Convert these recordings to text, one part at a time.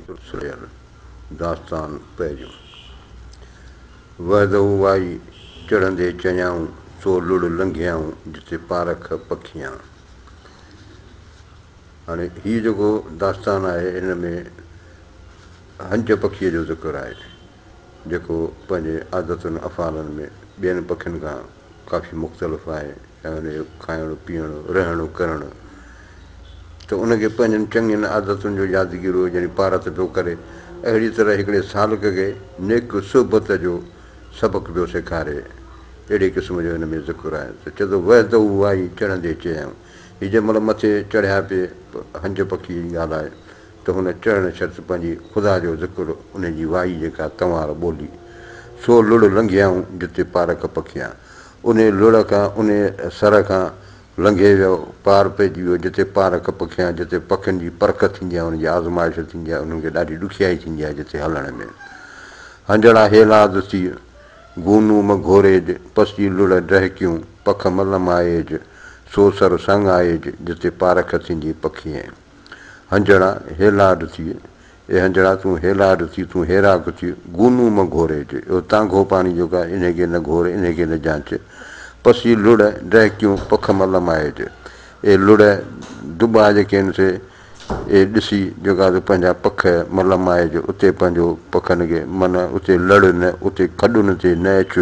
सुर करायल दास्तान पहरियों वहदहू वाई चढ़ंदे चयाऊं सो लुड़ लंघियाऊं जिते पारख पखियां। हाणे हीउ जेको दास्तान आहे हिन में हंज पखीअ जो ज़िक्र आहे जेको पंहिंजे आदतुनि अफ़ालनि में ॿियनि पखियुनि खां काफ़ी मुख़्तलिफ़ आहे ऐं हुनजो खाइणु पीअणु रहणु करणु त उनखे पंहिंजनि चङियुनि आदतुनि जो यादगिरो यानी पारत पियो करे अहिड़ी तरह हिकिड़े सालक खे नेक सुहबत जो सबक़ु पियो सेखारे। अहिड़े क़िस्म जो हिन में ज़िक्र आहे त चए थो वहदहू वाई चढ़ंदे चयाऊं। हीअ जंहिं महिल मथे चढ़िया पिए हंज पखी जी ॻाल्हि आहे त हुन चढ़ण शर्त पंहिंजी ख़ुदा जो ज़िक्र उनजी वाई जेका तंवार ॿोली सो लुड़ लंघियाऊं जिते पारक पखियां। उन लुड़ खां उन सर खां लंघे वियो पार पइजी वियो जिते पारक पखियां जिते पखियुनि जी परख थींदी आहे उनजी आज़माइश थींदी आहे उन्हनि खे ॾाढी ॾुखियाई थींदी आहे जिते हलण में। हंजड़ा हेलाद थी गूनू घोरेज पसी लुड़ डहकियूं पख मलम आएज सो सर संग आएज जिते पारख थींदी पखीअ। हंजड़ा हेलाड थी ए हंजड़ा तूं हेलाड थी तूं हेराक थी गूनू घोरेज इहो तांघो पाणी जेको आहे इनखे न घोर इनखे न जांच पसी लुड़ डहकियूं पख मलम आएज ए लुड़ दुॿा जेके आहिनि से ए ॾिसी जेका पंहिंजा पख मलम आएज उते पंहिंजो पखनि खे माना उते लड़ न उते खॾुनि ते न अच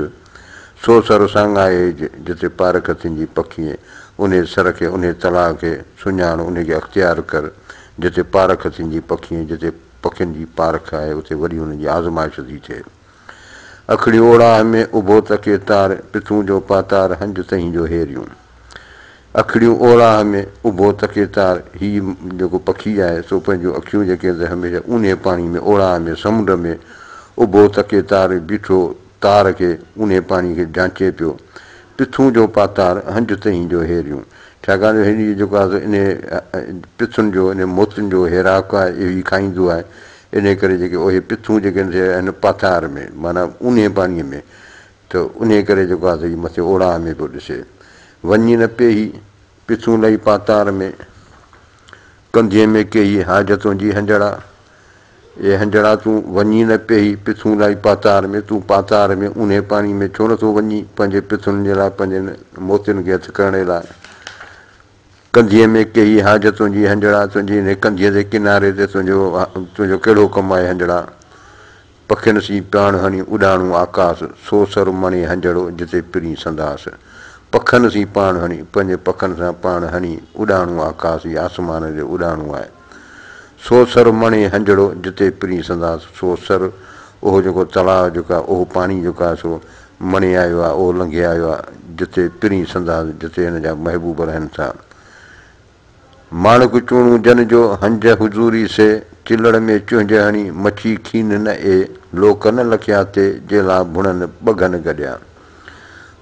सो सर संग आएज जिते पारख थींदी पखीअ। उन सर खे उन तलाउ खे सुञाण उनखे अख़्तियार कर जिते पारख थींदी पखीअ जिते पखियुनि जी पारख आहे उते वरी हुनजी आज़माइश थी थिए। अखड़ी ओड़ाह में उभो तके तार पिथूं जो पातार हंज तई जो हेरियूं। अखड़ियूं ओड़ाह में उभो तके तार हीउ जेको पखी आहे सो पंहिंजूं अखियूं जेके हमेशह ऊने पाणी में ओड़ाह में समुंड में उभो तके तार बीठो तार खे ऊने पाणी खे जांचे पियो पिथूं जो पातार हंज तई जो हेरियूं। छाकाणि हिन जेको आहे इन पिथुनि जो इन मोतियुनि जो हेराक आहे इहो ई खाईंदो आहे इन करे जेके उहे पिथूं जेके आहिनि पातार में माना ऊने पाणीअ में त उन करे जेको आहे हीउ मथे ओड़ाह में पियो ॾिसे। वञी न पेही पिथूं लही पातार में कंधीअ में कई हाजतूं जी हंजड़ा ए हंजड़ा तूं वञी न पेही पिथूं लही पातार में तूं पातार में ऊने पाणी में छो नथो वञी पंहिंजे पिथुनि जे लाइ पंहिंजे मोतियुनि खे हथु करण लाइ। कंधीअ में कई हाजतूं जी हंजड़ा तुंहिंजी हिन कंधीअ जे किनारे ते तुंहिंजो कहिड़ो कमु आहे हंजड़ा। पखियुनि सी पाण हणी उॾाणूं आकाश सो सर मणे हंजड़ो जिते पिरी संदास। पखनि सी पाण हणी पंहिंजे पखनि सां पाण हणी उॾाणूं आकाश ई आसमान जो उॾाणूं आहे सो सर मणे हंजड़ो जिते पिरी संदास। सो सर उहो जेको तलाउ जेको आहे उहो पाणी जेको आहे सो मणे आयो आहे उहो लंघे आयो आहे जिते पिरी संदास जिते हिन जा महबूब रहनि था। माणक चूणूं जन जो हंज हुज़ूरी से चिलड़ में चुंहिंज हणी मच्छी खीन न ए लोक न लखिया ते जेला भुणनि ॿगनि गॾिया।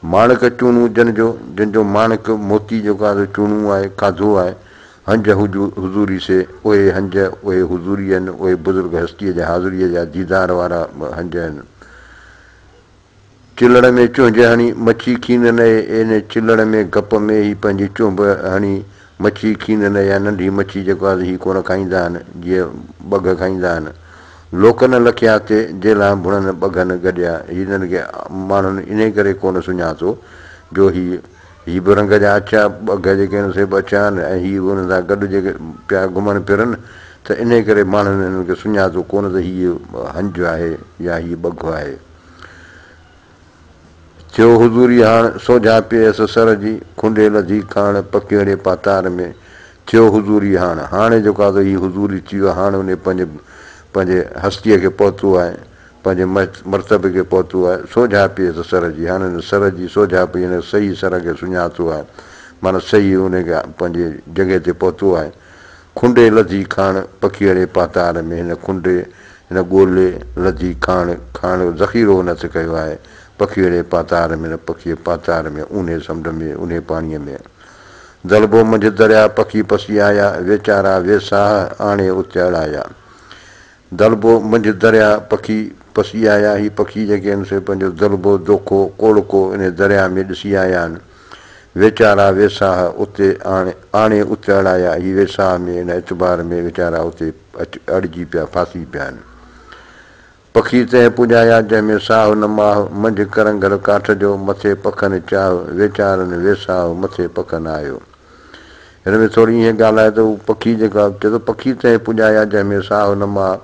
माणक चूणूं जन जो जंहिंजो माणक मोती जेको आहे चूणूं आहे खाधो आहे हंज हुज़ूरी से उहे हंज उहे हुज़ूरी आहिनि उहे बुज़ुर्ग हस्तीअ जा हाज़ुरीअ जा दीदार वारा हंज आहिनि। चिलड़ में चुंहिंज हणी मच्छी खीन न इन चिलड़ में गप में ई पंहिंजी चुंभ हणी मच्छी खीन न या नंढी मच्छी जेको आहे हीअ कोन खाईंदा आहिनि जीअं ॿग खाईंदा आहिनि। लोक न लखिया ते जेला भुणनि ॿगनि गॾिया हिननि खे माण्हुनि इन करे कोन सुञातो जो हीअ बि रंग जा अछा ॿग जेके आहिनि से बि अछा आहिनि ऐं हीअ हुन सां गॾु जेके पिया घुमनि फिरनि त इन करे माण्हुनि हिननि खे सुञातो कोन त हीअ हंज आहे या हीअ ॿग आहे। थियो हुज़ूरी हाण सोझा पियसि सर जी खुंडे लधी खाण पकिड़े पातार में। थियो हुज़ूरी हाणे जेको आहे हीअ हुज़ूरी थी वियो हाणे उन पंहिंजे हस्तीअ खे पहुतो आहे पंहिंजे मर्तबे खे पहुतो आहे सोझा पियसि सर जी हाणे हिन सर जी सोझा पई हिन सही सर खे सुञातो आहे माना सही उनखे पंहिंजे जॻह ते पहुतो आहे। खुंडे लधी खाण पखीअड़े पातार में हिन खुंडे हिन ॻोल्हे लधी खाण ज़ख़ीरो हुनसि कयो आहे पखीअड़े पातार में न पखीअ पातार में ऊने समुंड में ऊने पाणीअ में। दलबो मंझि दरिया पखी पसी आया वेचारा वेसाह आणे उते अड़ाया। दलबो मंझि दरिया पखी पसी आया ही पखी जेके आहिनि से पंहिंजो दलबो दोखो कोड़को इन दरिया में ॾिसी आया आहिनि वीचारा वेसाह उते आणे उतराया, हीअ वेसाह में हिन एतबार में वीचारा उते अड़िजी पिया फासी पिया आहिनि। पखी तंहिं पुॼाया जंहिंमें साहु न माहु, मंझि करंगल काठ जो मथे पखनि चाहु, वीचारनि वेसाहु मथे पखनि आयो। हिन में थोरी ईअं ॻाल्हि आहे त हू पखी जेका चए थो पखी तंहिं पुॼाया जंहिंमें साहु न माहु,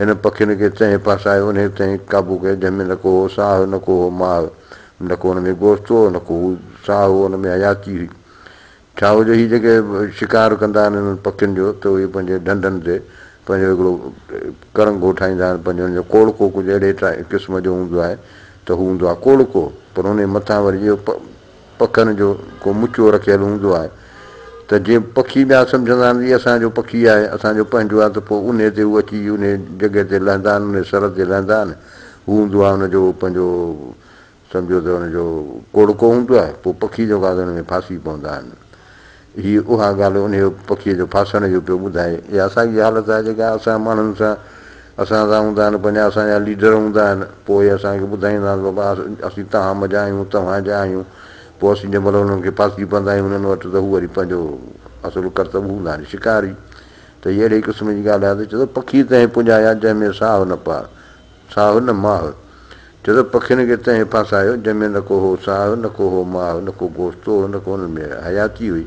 हिन पखियुनि खे तंहिं फासायो उन तंहिं क़ाबू कयो जंहिंमें न को हो साहु न को हो माहु, न को हुन में गोश्त हो न को साहु हुन में हयाती हुई। छा हो जो हीअ जेके शिकार कंदा आहिनि हिननि पखियुनि जो त उहे पंहिंजे ढंढनि ते पंहिंजो हिकिड़ो करंगो ठाहींदा आहिनि, पंहिंजो हुनजो कोड़को कुझु अहिड़े क़िस्म जो हूंदो आहे त हू हूंदो आहे कोड़को, पर उन मथां वरी इहो पखनि जो को मुचो रखियलु हूंदो आहे त जीअं पखी ॿिया सम्झंदा आहिनि इहो असांजो पखी आहे, असांजो पंहिंजो आहे, त पोइ उन ते उहे अची उन जॻह ते लहंदा आहिनि, उन सर ते लहंदा आहिनि। हू हूंदो आहे हुनजो पंहिंजो सम्झो त हुनजो कोड़को हूंदो आहे, पोइ पखी जेको आहे हुन में फासी पवंदा आहिनि। हीअ उहा ॻाल्हि उन पखीअ जो फासण जो पियो ॿुधाए। इहा असांजी हालत आहे जेका असां माण्हुनि सां असां सां हूंदा आहिनि, पंहिंजा असांजा लीडर हूंदा आहिनि, पोइ असांखे ॿुधाईंदा आहिनि बाबा असीं तव्हां मज़ा आहियूं तव्हांजा आहियूं, पोइ असीं जंहिं महिल हुननि खे फासी पवंदा आहियूं हुननि वटि त हू वरी पंहिंजो असुलु कर्तव्य हूंदा आहिनि शिकारी। त इहा अहिड़े क़िस्म जी ॻाल्हि आहे त चए थो पखी तंहिं पुॼाया जंहिंमें साहु न पा साहु न माहु, चए थो पखियुनि खे तंहिं फासायो जंहिंमें न को हो साहु न को हो माहु, न को गोश्त हो न को हुन में हयाती हुई।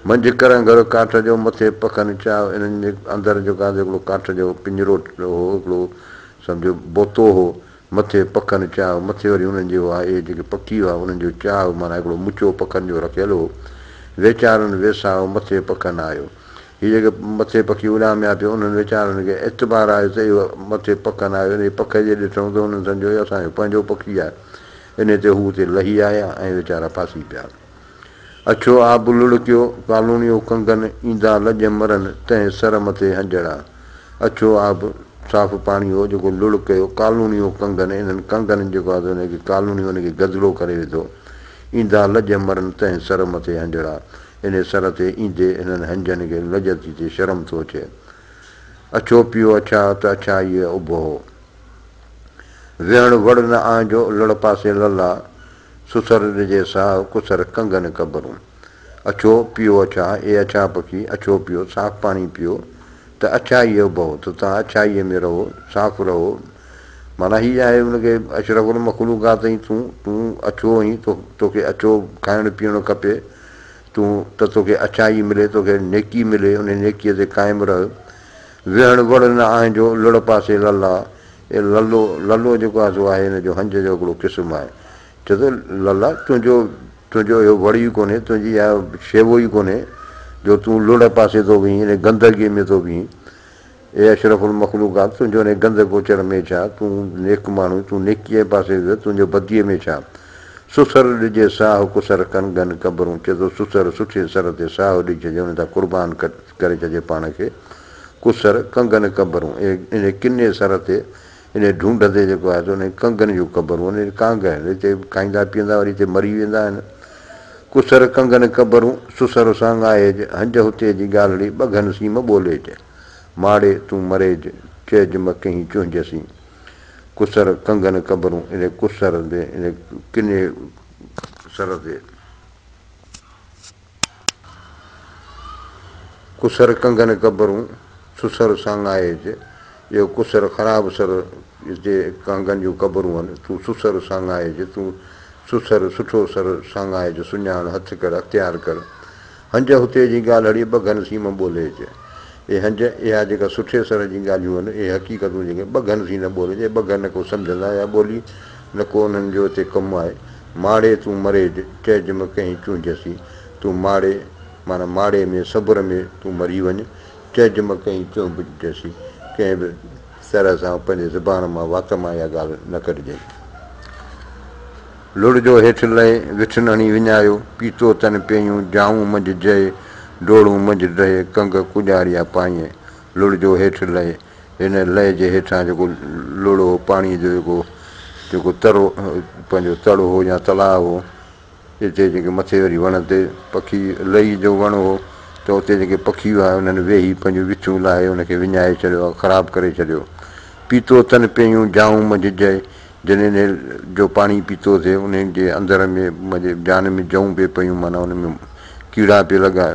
मंझि करंगल काठ जो मथे पखनि चाहु, इन्हनि जे अंदरि जेको आहे हिकिड़ो काठ जो पिंजरो हो, हिकिड़ो सम्झो बोतो हो, मथे पखनि चाहु, मथे वरी हुननि जो आहे इहे जेके पखी हुआ उन्हनि जो चाहु माना हिकिड़ो मुचो पखनि जो रखियलु हो। वीचारनि वेसाहु मथे पखनि आयो। हीअ जेके मथे पखी उॾामिया पियो उन्हनि वीचारनि खे एतबार आयो त इहो मथे पखनि आयो, इन पख जे ॾिठऊं त हुननि सम्झो इहो असांजो पंहिंजो पखी आहे, इन ते हू हुते लही आया ऐं वीचारा फासी पिया। अछो आब लुड़कियो कालूणियो कंगन, ईंदा लॼ मरनि तंहिं सर मथे हंजड़ा। अछो आब साफ़ पाणी हो जेको लुड़ कयो, कालूणियो कंगन, इन्हनि कंगन जेको आहे हुनखे कालूणी हुनखे गदिलो करे विधो। ईंदा लॼ मरनि तंहिं सर मथे हंजड़ा, इन सर ते ईंदे इन्हनि हंजनि खे लॼ थी थिए, शर्म थो अचे। अछो पियो अछा त अछा इहे उभो हो, वेहण वड़ न आंजो लड़ पासे लला, सुसर ॾिजे साहु कुसर कंगन कबरूं। अछो पियो अछा, ए अछा पखी अछो पियो साफ़ पाणी पियो त अछाईअ उभो, त तव्हां अछाईअ में रहो, साफ़ रहो। माना हीअ आहे हुनखे अशरफुल मखलूक़ात ई तूं अछो आहीं, तोखे अछो खाइणु पीअणु खपे, तूं त तोखे अछाई मिले, तोखे नेकी मिले, उन नेकीअ ते क़ाइमु रह। वेहण वड़ न आहिजो लड़ पासे लला, ए ललो जेको आहे सो आहे हिन जो हंज जो हिकिड़ो क़िस्म आहे। चए थो लला तुंहिंजो इहो वड़ ई कोन्हे, तुंहिंजी इहा शेवो ई कोन्हे जो तूं लुड़ पासे थो बीह, इन गंदगीअ में थो बीह। ए अशरफुल मखलूक़ात तुंहिंजो इन गंद गोचर में छा, तूं नेक माण्हू, तूं नेकीअ पासे वियो, तुंहिंजो बदीअ में छा। सुसर ॾिजे साहु कुसर कंगन कबरूं, चए थो सुसर सुठे सर ते साहु ॾेई छॾिजे, हुन तां क़ुर्बान करे छॾिजे पाण खे। कुसर कंगन कबरूं, इन किने सर ते इन ढूंढ ते जेको आहे त उन कंगन जूं कबरूं, उन कांग हिते खाईंदा पीअंदा वरी हिते मरी वेंदा आहिनि। कुसर कंगन कबरूं सुसर सांग आहे हंज हुते जी ॻाल्हि ॿगन सीम ॿोले च, माड़े तूं मरे चइज म कहीं चुंहिंजसीं। कुसर कंगन कबरूं, इन कुसर ते इन किने सर ते कुसर कंगन कबरूं सुसर सांग आहे, इहो कुसर ख़राबु सर हिते कंगन जूं कबरूं आहिनि, तूं सुसर सांग आहे, तूं सुसर सुठो सर सांग आहे, सुञाण हथु कर अख़्तियार कर। हंज हुते जी ॻाल्हि हड़ी ॿगन सीम ॿोले च, इहे हंज इहा जेका सुठे सर जी ॻाल्हियूं आहिनि, इहे हक़ीक़तूं जेके ॿगन सी न ॿोले, ॿग न को सम्झंदा या ॿोली न को उन्हनि जो हिते कमु आहे। माड़े तूं मरे चइज म कंहिं चुंहिंजसीं, तूं माड़े माना माड़े में सब्र में तूं मरी वञु, चइज म कंहिं चुंहिंजसीं, कंहिं बि तरह सां पंहिंजे ज़ुबान मां वात मां इहा ॻाल्हि न कढिजे। लुड़ जो हेठि लहे विठन हणी विञायो, पीतो तन पियूं जाऊं मंझि जय, डोड़ूं मंझि रहे कंग कुॼारिया पाईं। लुड़ जो हेठि लहे, हिन लहे जे हेठां जेको लुड़ हो पाणीअ जो जेको तरो पंहिंजो तड़ो हो या तलाउ हो, हिते जेके मथे वरी वण ते पखी लही जो वण हो त उते जेके पखी हुआ उन्हनि वेही पंहिंजूं विछूं लाहे उनखे विञाए छॾियो, ख़राबु करे छॾियो। पीतो तन पियूं जाऊं मंझि जय, जिन जो पाणी पीतोसीं उन जे अंदर में मुंहिंजे जान में जऊं पिए पियूं, माना उन में कीड़ा पिए लॻा,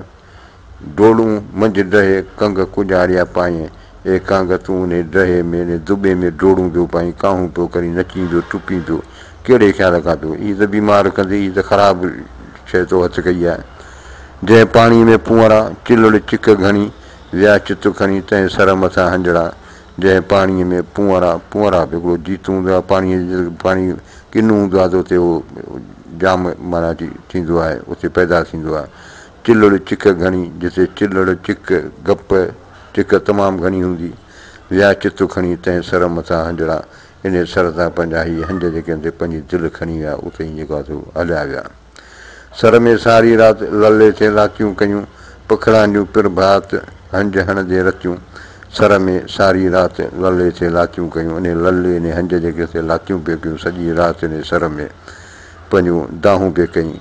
डोड़ूं मंझि डहे कंग कुॼाड़िया पाए, ए कंग तूं उन डहे में उन दुॿे में डोड़ूं पियो पाई, काहूं पियो करी नची पियो टुपी पियो, कहिड़े ख़्याल खां पियो, हीअ त बीमार कंदी, हीअ त ख़राबु शइ तो हथु कई आहे। जंहिं पाणीअ में पुअरा चिलड़ चिक घणी विया चित खणी तंहिं सर मथां हंजड़ा, जंहिं पाणीअ में पुअरा बि हिकिड़ो जीतू हूंदो आहे, पाणी किनु हूंदो आहे त उते उहो जाम माना थींदो आहे, उते पैदा थींदो आहे। चिलड़ चिक घणी, जिते चिलड़ चिक गप चिक तमामु घणी हूंदी, विया चित खणी तंहिं सर मथां हंजड़ा, इन सर तां पंहिंजा हीअ हंज जेके आहिनि पंहिंजी दिलि खणी विया, उते ई जेको आहे हलिया विया। सर में सारी राति लले ते लातियूं कयूं, पखड़ां जूं पिरभात हंज हणंदे रतियूं, सर में सारी राति लले ते लातियूं कयूं, इन लले इन हंज जेके ते लातियूं पिए कयूं, सॼी राति इन सर में पंहिंजूं दाहूं पिए कयूं,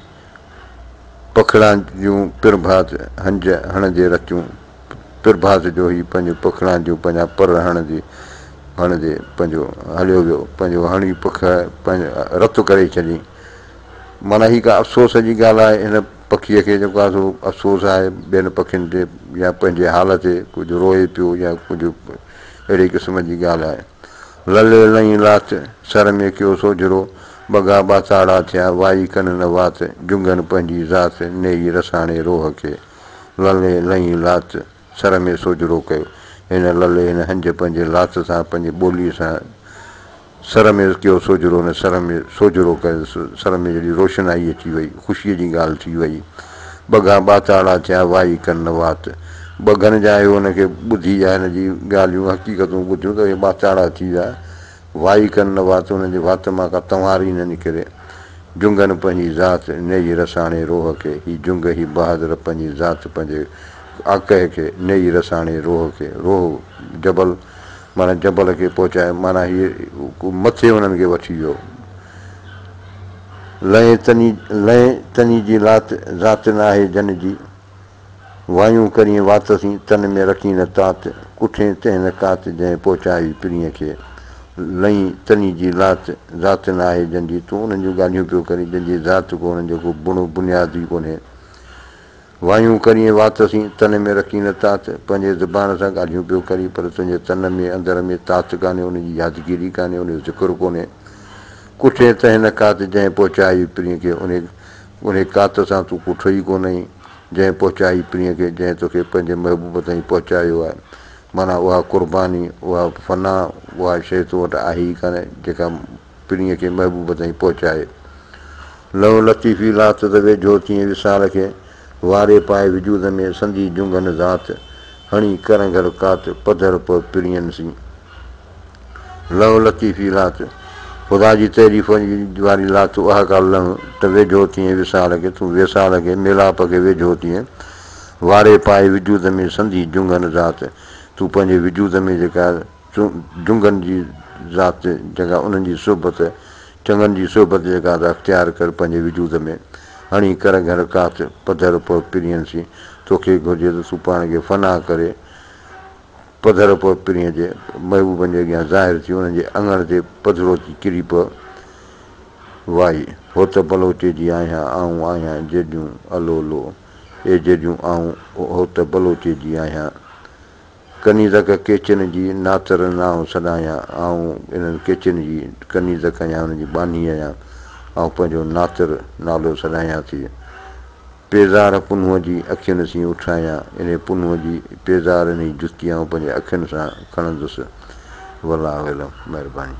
पखड़ां जूं पिरभात हंज हणंदे रतियूं, पिरभात जो ई पंहिंजो पखड़ां जूं पंहिंजा पर हणंदे पंहिंजो हलियो वियो, पंहिंजो हणी पख पंहिंजो रतु करे छॾी। माना हीअ का अफ़सोस जी ॻाल्हि आहे, हिन पखीअ खे जेको आहे सो अफ़सोस आहे ॿियनि पखियुनि ते या पंहिंजे हाल ते, कुझु रोए पियो या कुझु अहिड़े क़िस्म जी ॻाल्हि आहे। लले लही लात सर में कयो सोजरो, बगा बाताड़ा थिया वाई कन न वात, जुंगन पंहिंजी ज़ात नेई रसाणे रोह खे, लले लही लात सर में सोजरो कयो, हिन लले हिन हंज पंहिंजे लात सां पंहिंजी ॿोलीअ सां सर में कयो सोजरो, न सर में सोजरो कयो, सर में जहिड़ी रोशनाई अची वई, ख़ुशीअ जी ॻाल्हि थी वई। बगा बाताड़ा थिया वाई कन न वात, बगन जा आहियो हुनखे ॿुधी आहे हिन जी ॻाल्हियूं हक़ीक़तूं ॿुधियूं त इहे बाताड़ा थी विया, वाई कन न वात, हुननि जे वात मां का तंवारी न निकिरे, जुंगन पंहिंजी ज़ात नेई रसाणे रोह खे, हीअ जुंग ही बहादुर पंहिंजी ज़ात पंहिंजे आकह खे नेई रसाणे रोह खे, रोह जबल माना जबल खे पहुचाए, माना हीअ मथे हुननि खे वठी वियो। लहे तनी जी लात ज़ात न आहे जन जी, वायूं करीं वातसीं तन में रखी न तात, कुठे तंहिं न कात जंहिं पहुचाई पिणीअ खे, लही तनी जी लात ज़ात न आहे जन जी, तूं उन्हनि जूं ॻाल्हियूं पियो करी जंहिंजी ज़ात को उन्हनि जो को बुणो बुनियादी कोन्हे। वायूं करीं वातसीं तन में रखी न तात, पंहिंजे ज़ुबान सां ॻाल्हियूं पियो करी पर तुंहिंजे तन में अंदर में तात कान्हे, उनजी यादगिरी कान्हे, उनजो ज़िक्र कोन्हे। कुठे तंहिं न कात जंहिं पहुचाई पिणीअ खे, उन कात सां तूं कुठो ई कोन्हे, जंहिं पहुचाई पिणीअ खे, जंहिं तोखे पंहिंजे महबूब ताईं पहुचायो आहे। माना उहा कुर्बानी, उहा फना, उहा शइ तो वटि आहे ई कान्हे जेका पिणीअ खे महबूब ताईं पहुचाए। लहो लतीफ़ी लात त वेझो तीअं विसाल खे, वारे पाए विजूद में संधी जुंगन ज़ात, हणी करंगर कात पधर प पिणियनि सी। लहो लतीफ़ी लात, ख़ुदा जी तारीफ़ वारी लात उहा का लह त वेझो तीअं विसाल खे, तूं विसाल खे मिलाप खे वेझो तीअं, वारे पाए विजूद में संधी जुंगन ज़ात, तूं पंहिंजे विजूद में जेका जुंगन जी ज़ात जेका उन्हनि जी सोबत चङनि जी सोबत जेका त अख़्तियार कर पंहिंजे विजूद में, हणी कर घर कात पधर प पिणियनि सी, तोखे घुरिजे त तूं पाण खे फना करे पधर प पिणीअ जे महबूबनि जे अॻियां ज़ाहिर थी, उन्हनि जे अङण ते पधरो थी किरी प वाई, हो त बलोचे जी आहियां आऊं आहियां जेॾियूं अलो लो, ए जेॾियूं आऊं हो त बलोचे जी आहियां, कनी तक केचन जी नातर नाव सॾायां, आऊं इन्हनि केचन जी कनी तक आहियां हुनजी बानी आहियां, ऐं पंहिंजो नातर नालो सॾायां थी। पेज़ार पुनुअ जी अखियुनि सी उठायां, इन पुनुअ जी पेज़ार इन जी जुती आऊं पंहिंजे अखियुनि सां खणंदुसि। वल्लाहु अलम, महिरबानी।